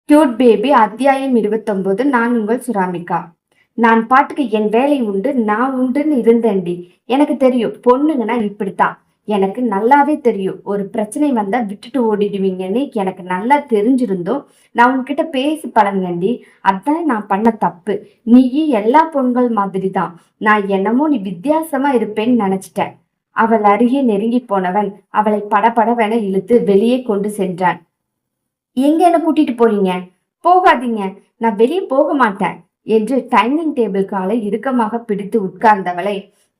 Cute baby அத்தியாயம் 29. நான் உங்கள் சுராமிகா. நான் பாட்டுக்கு என் வேலை உண்டு, நான் உண்டுன்னு இருந்தேன்டி. எனக்கு தெரியும் பொண்ணுங்கன்னா இப்படித்தான். எனக்கு நல்லாவே தெரியும். ஒரு பிரச்சனை வந்தா விட்டுட்டு ஓடிடுவீங்கன்னு எனக்கு நல்லா தெரிஞ்சிருந்தோம். நான் உன்கிட்ட பேசி பழங்கண்டி. அதான் நான் பண்ண தப்பு. நீ எல்லா பொண்கள் மாதிரி தான். நான் என்னமோ நீ வித்தியாசமா இருப்பேன்னு நினைச்சிட்டேன். அவள் அருகே நெருங்கி போனவன் அவளை படபடவென இழுத்து வெளியே கொண்டு சென்றான். எங்க என்ன கூட்டிட்டு போறீங்க? போகாதீங்க, நான் வெளியே போக மாட்டேன் என்று டைனிங் டேபிள் காலை இறுக்கமாக பிடித்து உட்கார்ந்தவளை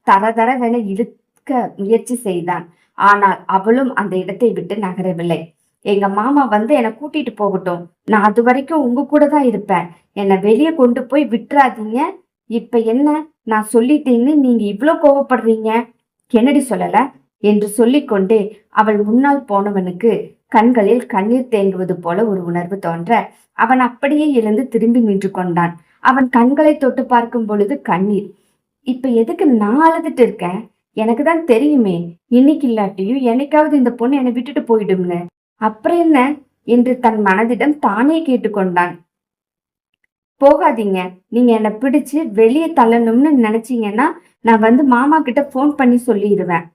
தரதரவென இழுக்க முயற்சி செய்தான். ஆனால் அவளும் அந்த இடத்தை விட்டு நகரவில்லை. எங்க மாமா வந்து என்னை கூட்டிட்டு போகட்டும், நான் அது வரைக்கும் உங்க கூட தான் இருப்பேன். என்னை வெளியே கொண்டு போய் விட்டுறாதீங்க. இப்ப என்ன, நான் சொல்லிட்டேன்னு நீங்க இவ்ளோ கோவப்படுறீங்க? கென்னடி சொல்லல என்று சொல்லிக்கொண்டே அவள் முன்னால் போனவனுக்கு கண்களில் கண்ணீர் தேங்குவது போல ஒரு உணர்வு தோன்ற அவன் அப்படியே எழுந்து திரும்பி நின்று கொண்டான். அவன் கண்களை தொட்டு பார்க்கும் பொழுது கண்ணீர். இப்ப எதுக்கு நான் அழுதுட்டு இருக்கேன்? எனக்கு தான் தெரியுமே, இன்னைக்கு இல்லாட்டியும் என்னைக்காவது இந்த பொண்ணு என்னை விட்டுட்டு போயிடும்னு. அப்புறம் என்ன என்று தன் மனதிடம் தானே கேட்டுக்கொண்டான். போகாதீங்க, நீங்க என்னை பிடிச்சு வெளியே தள்ளணும்னு நினைச்சீங்கன்னா நான் வந்து மாமா கிட்ட போன் பண்ணி சொல்லிடுவேன்.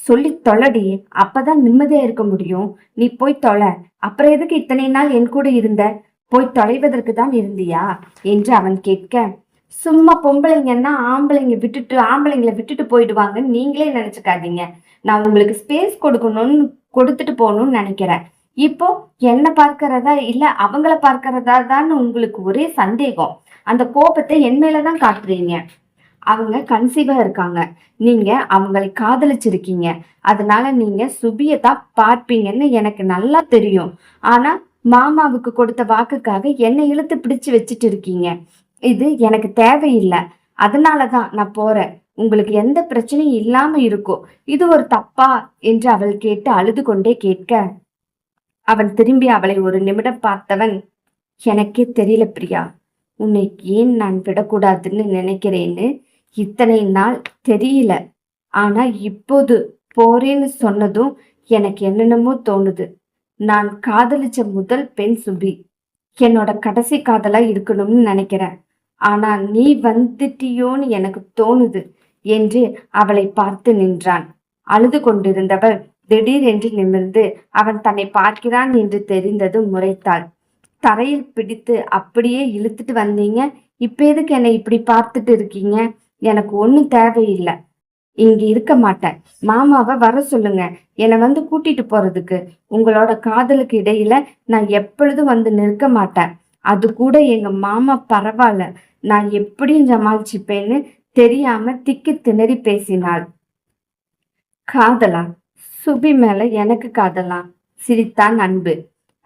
சொல்லி தொலைடி, அப்பதான் நிம்மதியா இருக்க முடியும். நீ போய் தொலை. அப்புறம் எதுக்கு இத்தனை நாள் என் கூட இருந்த? போய் தொலைவதற்கு தான் இருந்தியா என்று அவன் கேட்க, சும்மா பொம்பளைங்கன்னா ஆம்பளைங்களை விட்டுட்டு போயிடுவாங்கன்னு நீங்களே நினைச்சுக்காதீங்க. நான் உங்களுக்கு ஸ்பேஸ் கொடுத்துட்டு போகணும்னு நினைக்கிறேன். இப்போ என்ன பார்க்கிறதா இல்ல அவங்கள பார்க்கிறதா தான் உங்களுக்கு ஒரே சந்தேகம். அந்த கோபத்தை என் மேலதான் காட்டுறீங்க. அவங்க கன்சீவா இருக்காங்க, நீங்க அவங்களை காதலிச்சிருக்கீங்க. அதனால நீங்க சுபியை தான் பார்ப்பீங்கன்னு எனக்கு நல்லா தெரியும். ஆனா மாமாவுக்கு கொடுத்த வாக்குக்காக என்னை இழுத்து பிடிச்சு வச்சுட்டு இருக்கீங்க. இது எனக்கு தேவையில்லை. அதனாலதான் நான் போறேன். உங்களுக்கு எந்த பிரச்சனையும் இல்லாம இருக்கும். இது ஒரு தப்பா என்று அவள் கேட்டு அழுது கொண்டே கேட்க, அவன் திரும்பி அவளை ஒரு நிமிடம் பார்த்தவன், எனக்கே தெரியல பிரியா, உன்னை ஏன் நான் விடக்கூடாதுன்னு நினைக்கிறேன்னு இத்தனை நாள் தெரியல. ஆனா இப்போது போறேன்னு சொன்னதும் எனக்கு என்னென்னமோ தோணுது. நான் காதலிச்ச முதல் பெண் சுபி. என்னோட கடைசி காதலா இருக்கணும்னு நினைக்கிறேன். ஆனா நீ வந்துட்டியோன்னு எனக்கு தோணுது என்று அவளை பார்த்து நின்றான். அழுது கொண்டிருந்தவள் திடீரென்று நிமிர்ந்து அவன் தன்னை பார்க்கிறான் என்று தெரிந்ததும் முறைத்தாள். தரையில் பிடித்து அப்படியே இழுத்துட்டு வந்தீங்க, இப்ப எதுக்கு என்னை இப்படி பார்த்துட்டு இருக்கீங்க? எனக்கு ஒன்றும் தேவையில்லை. இங்க இருக்க மாட்டேன். மாமாவை வர சொல்லுங்க, என்னை வந்து கூட்டிட்டு போறதுக்கு. உங்களோட காதலுக்கு இடையில நான் எப்பொழுதும் வந்து நிற்க மாட்டேன். அது கூட எங்க மாமா பரவாயில்ல, நான் எப்படியும் சமாளிச்சுப்பேன்னு தெரியாம திக்கி திணறி பேசினாள். காதலா? சுபி மேல எனக்கு காதலா? சிரித்தான் அன்பு.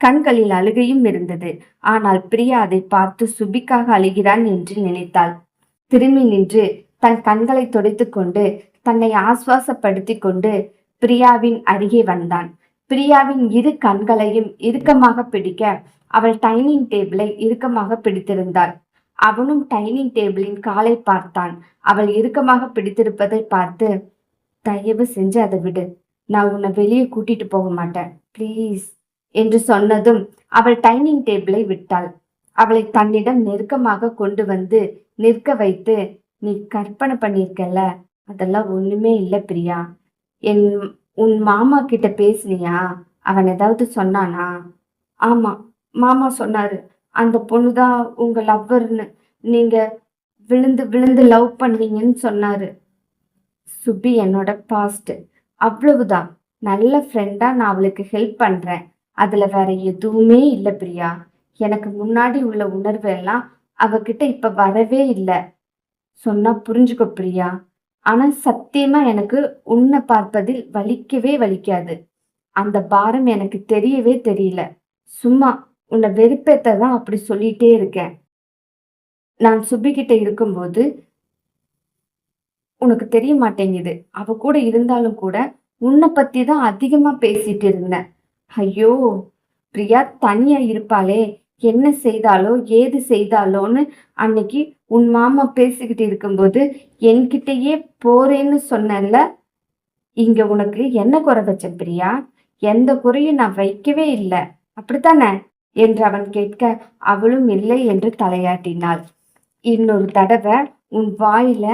கண்களில் அழுகையும் இருந்தது. ஆனால் பிரியா அதை பார்த்து சுபிக்காக அழுகிறான் என்று நினைத்தாள். திரும்பி நின்று தன் கண்களை துடைத்து கொண்டு தன்னை ஆசுவாசப்படுத்தி கொண்டு பிரியாவின் அருகே வந்தான். பிரியாவின் இரு கண்களையும் இறுக்கமாக பிடிக்க அவள் டைனிங் டேபிளை இறுக்கமாக பிடித்திருந்தாள். அவனும் டைனிங் டேபிளின் காலை பார்த்தான். அவள் இறுக்கமாக பிடித்திருப்பதை பார்த்து, தயவு செஞ்சு அதை விடு, நான் உன்னை வெளியே கூட்டிட்டு போக மாட்டேன் ப்ளீஸ் என்று சொன்னதும் அவள் டைனிங் டேபிளை விட்டாள். அவளை தன்னிடம் நெருக்கமாக கொண்டு வந்து நிற்க வைத்து, நீ கற்பனை பண்ணியிருக்கல, அதெல்லாம் ஒண்ணுமே இல்லை பிரியா. உன் மாமா கிட்ட பேசுனியா? அவன் ஏதாவது சொன்னானா? ஆமா, மாமா சொன்னாரு, அந்த பொண்ணுதான் உங்க லவ்வர்னு, நீங்க விழுந்து விழுந்து லவ் பண்ணீங்கன்னு சொன்னாரு. சுபி என்னோட பாஸ்ட், அவ்வளவுதான். நல்ல ஃப்ரெண்டா நான் அவளுக்கு ஹெல்ப் பண்றேன். அதுல வேற எதுவுமே இல்லை பிரியா. எனக்கு முன்னாடி உள்ள உணர்வு எல்லாம் அவகிட்ட இப்ப வரவே இல்லை. சொன்னா புரிஞ்சுக்கோ பிரியா. ஆனா சத்தியமா எனக்கு உன்னை பார்ப்பதில் வலிக்கவே வலிக்காது. அந்த பாரம் எனக்கு தெரியவே தெரியல. சும்மா உன்னை வெறுப்பேத்த தான் அப்படி சொல்லிட்டே இருக்கேன். நான் சுபி கிட்ட இருக்கும்போது உனக்கு தெரிய மாட்டேங்குது. அவ கூட இருந்தாலும் கூட உன்னை பத்தி தான் அதிகமா பேசிட்டு இருந்தேன். ஐயோ, பிரியா தனியா இருப்பாளே, என்ன செய்தாலோ ஏது செய்தாலோன்னு அன்னைக்கு உன் மாமா பேசிக்கிட்டு இருக்கும்போது என்கிட்டயே போறேன்னு சொன்னல. இங்க உனக்கு என்ன குறை வச்ச பிரியா? எந்த குறையும் நான் வைக்கவே இல்லை, அப்படித்தானே? என்று அவன் கேட்க அவளும் இல்லை என்று தலையாட்டினாள். இன்னொரு தடவை உன் வாயில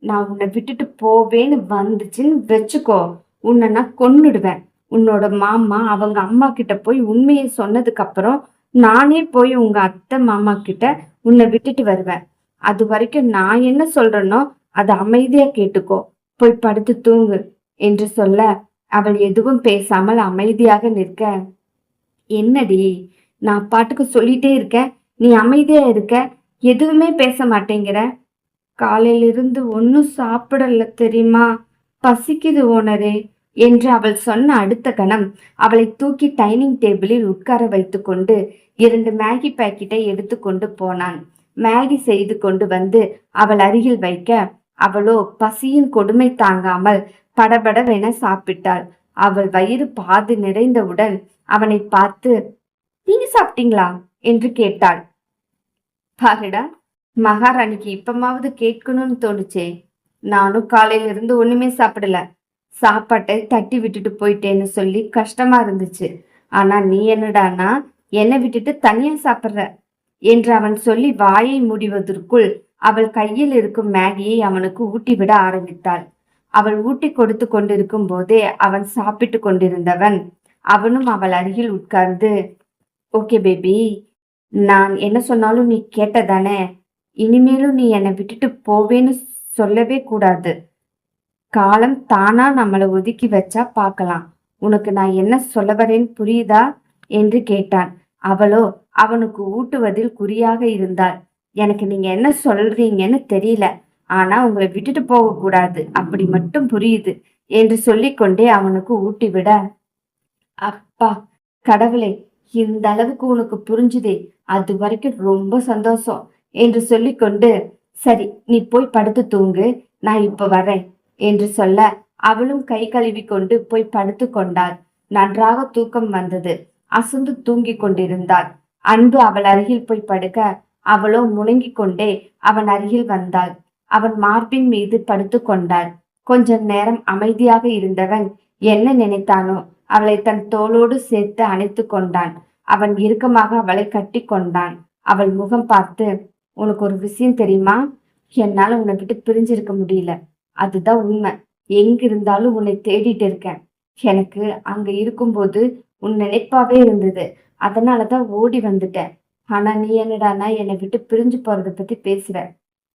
நான் உன்னை விட்டுட்டு போவேன்னு வந்துச்சுன்னு வச்சுக்கோ, உன்னை நான் கொன்னுடுவேன். உன்னோட மாமா அவங்க அம்மா கிட்ட போய் உண்மையை சொன்னதுக்கு அப்புறம் நானே போய் உங்க அத்தை மாமா கிட்ட உன்னை விட்டுட்டு வருவேன். அது வரைக்கும் நான் என்ன சொல்றேனோ அதை அமைதியா கேட்டுக்கோ, போய் படுத்து தூங்கு என்று சொல்ல அவள் எதுவும் பேசாமல் அமைதியாக நிற்க, என்னடி நான் பாட்டுக்கு சொல்லிட்டே இருக்க, நீ அமைதியா இருக்க, எதுவுமே பேச மாட்டேங்கிற. காலையிலிருந்து ஒன்னும் சாப்பிடல தெரியுமா, பசிக்குது ஓனரே என்று அவள் சொன்ன அடுத்த கணம் அவளை தூக்கி டைனிங் டேபிளில் உட்கார வைத்து கொண்டு 2 மேகி பாக்கெட்டை எடுத்து கொண்டு போனான். மேகி செய்து கொண்டு வந்து அவள் அருகில் வைக்க அவளோ பசியின் கொடுமை தாங்காமல் படபடவென சாப்பிட்டாள். அவள் வயிறு பாதி நிறைந்தவுடன் அவனை பார்த்து, நீங்க சாப்பிட்டீங்களா என்று கேட்டாள். பாருடா, மகாராணிக்கு இப்பமாவது கேட்கணும்னு தோணுச்சே. நானும் காலையில இருந்து ஒண்ணுமே சாப்பிடல, சாப்பாட்டை தட்டி விட்டுட்டு போயிட்டேன்னு சொல்லி கஷ்டமா இருந்துச்சு. ஆனா நீ என்னடானா என்னை விட்டுட்டு தனியா சாப்பிட்ற என்று அவன் சொல்லி வாயை மூடிவதற்குள் அவள் கையில் இருக்கும் மேகியை அவனுக்கு ஊட்டிவிட ஆரம்பித்தாள். அவள் ஊட்டி கொடுத்து கொண்டிருக்கும் போதே அவன் சாப்பிட்டு கொண்டிருந்தவன் அவனும் அவள் அருகில் உட்கார்ந்து, ஓகே பேபி, நான் என்ன சொன்னாலும் நீ கேட்டதானே, இனிமேலும் நீ என்னை விட்டுட்டு போவேன்னு சொல்லவே கூடாது. காலம் தானா நம்மளை ஒதுக்கி வச்சா பார்க்கலாம். உனக்கு நான் என்ன சொல்ல வரேன்னு புரியுதா என்று கேட்டான். அவளோ அவனுக்கு ஊட்டுவதில் குறியாக இருந்தாள். எனக்கு நீங்க என்ன சொல்றீங்கன்னு தெரியல, ஆனா உங்களை விட்டுட்டு போக கூடாது, அப்படி மட்டும் புரியுது என்று சொல்லிக்கொண்டே அவனுக்கு ஊட்டிவிட, அப்பா கடவுளே, இந்த அளவுக்கு உனக்கு புரிஞ்சுதே, அது வரைக்கும் ரொம்ப சந்தோஷம் என்று சொல்லிக்கொண்டு, சரி நீ போய் படுத்து தூங்கு, நான் இப்ப வரேன் என்று சொல்ல அவளும் கை கழுவி கொண்டு போய் படுத்து கொண்டாள். நன்றாக தூக்கம் வந்தது. அசந்து தூங்கி கொண்டிருந்தாள். அன்பு அவள் அருகில் போய் படுக்க அவளோ முணங்கிக் கொண்டே அவன் அருகில் வந்தாள். அவன் மார்பின் மீது படுத்து கொண்டாள். கொஞ்ச நேரம் அமைதியாக இருந்தவன் என்ன நினைத்தானோ அவளை தன் தோளோடு சேர்த்து அணைத்து கொண்டான். அவன் இறுக்கமாக அவளை கட்டி கொண்டான். அவள் முகம் பார்த்து, உனக்கு ஒரு விஷயம் தெரியுமா, என்னால உன்னை விட்டு பிரிஞ்சிருக்க முடியல, அதுதான் உண்மை. எங்கிருந்தாலும் உன்னை தேடிட்டு இருக்கேன். எனக்கு அங்க இருக்கும்போது உன் நினைப்பாவே இருந்தது, அதனாலதான் ஓடி வந்துட்டேன். ஆனா நீ என்னடானா என்னை விட்டு பிரிஞ்சு போறதை பத்தி பேசுற.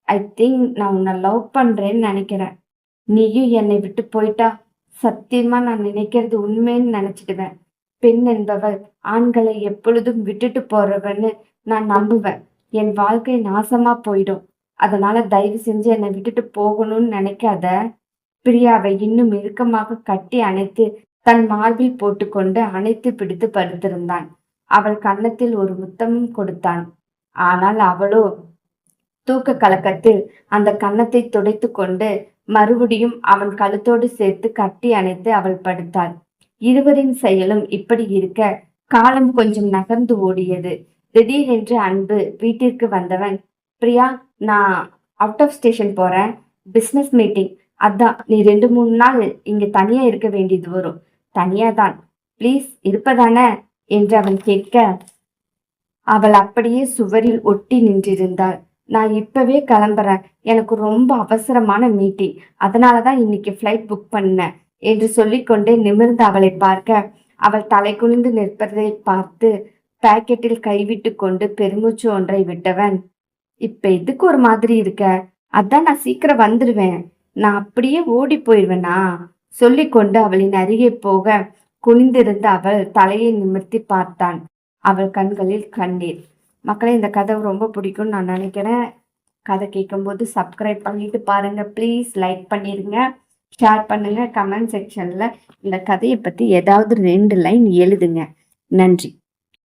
ஐ திங்க் நான் உன்னை லவ் பண்றேன்னு நினைக்கிறேன். நீயும் என்னை விட்டு போயிட்டா சத்தியமா நான் நினைக்கிறது உண்மைன்னு நினைச்சிடுவேன். பெண் என்பவள் ஆண்களை எப்பொழுதும் விட்டுட்டு போறவன்னு நான் நம்புவேன். என் வாழ்க்கை நாசமா போயிடும். அதனால தயவு செஞ்சு என்னை விட்டுட்டு போகணும்னு நினைக்காத. பிரியாவை இன்னும் இறுக்கமாக கட்டி அணைத்து தன் மார்பில் போட்டுக்கொண்டு அணைத்து பிடித்து படுத்திருந்தான். அவள் கன்னத்தில் ஒரு முத்தமும் கொடுத்தான். ஆனால் அவளோ தூக்க கலக்கத்தில் அந்த கன்னத்தை துடைத்து கொண்டு மறுபடியும் அவன் கழுத்தோடு சேர்த்து கட்டி அணைத்து அவள் படுத்தாள். இருவரின் செயலும் இப்படி இருக்க காலம் கொஞ்சம் நகர்ந்து ஓடியது. திடீரென்று அன்பு வீட்டிற்கு வந்தவன், பிரியா, நான் அவுட் ஆஃப் ஸ்டேஷன் போறேன், பிஸ்னஸ் மீட்டிங், அதான் நீ 2-3 நாள் இங்க தனியா இருக்க வேண்டியது வரும். தனியா தான், ப்ளீஸ் இருப்பதானே என்று அவன் கேட்க அவள் அப்படியே சுவரில் ஒட்டி நின்றிருந்தாள். நான் இப்பவே கிளம்புறேன், எனக்கு ரொம்ப அவசரமான மீட்டிங், அதனாலதான் இன்னைக்கு ஃப்ளைட் புக் பண்ணேன் என்று சொல்லிக்கொண்டே நிமிர்ந்து அவளை பார்க்க அவள் தலை குனிந்து நிற்பதை பார்த்து பாக்கெட்டில் கைவிட்டு கொண்டு பெருமூச்சு ஒன்றை விட்டவன், இப்ப எதுக்கு ஒரு மாதிரி இருக்க, அதான் நான் சீக்கிரம் வந்துடுவேன், நான் அப்படியே ஓடி போயிடுவேனா சொல்லிக்கொண்டு அவளின் அருகே போக குனிந்திருந்த அவள் தலையை நிமிர்த்தி பார்த்தான். அவள் கண்களில் கண்ணீர். மக்களே, இந்த கதை ரொம்ப பிடிக்கும்னு நான் நினைக்கிறேன். கதை கேட்கும்போது சப்ஸ்கிரைப் பண்ணிட்டு பாருங்க ப்ளீஸ், லைக் பண்ணிடுங்க, ஷேர் பண்ணுங்க, கமெண்ட் செக்ஷன்ல இந்த கதையை பத்தி ஏதாவது 2 லைன் எழுதுங்க. நன்றி.